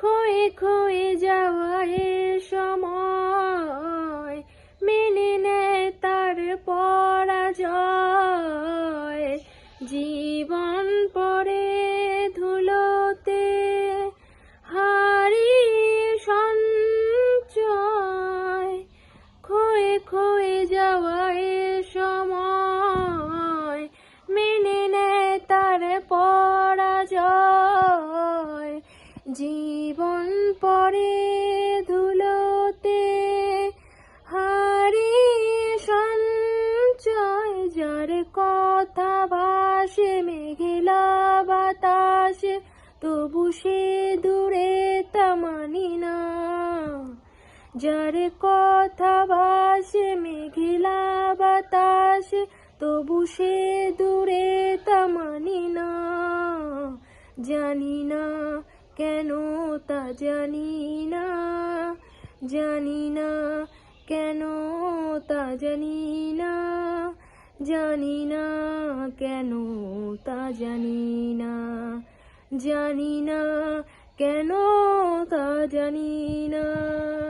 ক্ষয়ে ক্ষয়ে যাওয়া এ সময় মেনে নেয় তার পরাজয়। জীবন পড়ে ধুলোতে হারিয়ে সঞ্চয়। ক্ষয়ে ক্ষয়ে যাওয়া এ সময় মেনে নেয় তার পরাজয়। জীবন পড়ে ধুলোতে হারিয়ে সঞ্চয়। যার কথা ভাসে মেঘলা বাতাসে তবু সে দূরে তা মানি না। যার কথা ভাসে মেঘলা বাতাসে তবু সে দূরে তা মানি না। জানি না কেন তা জানি না, জানি না কেন তা জানি না, জানি না কেন তা জানি না, জানি না কেন তা জানি না।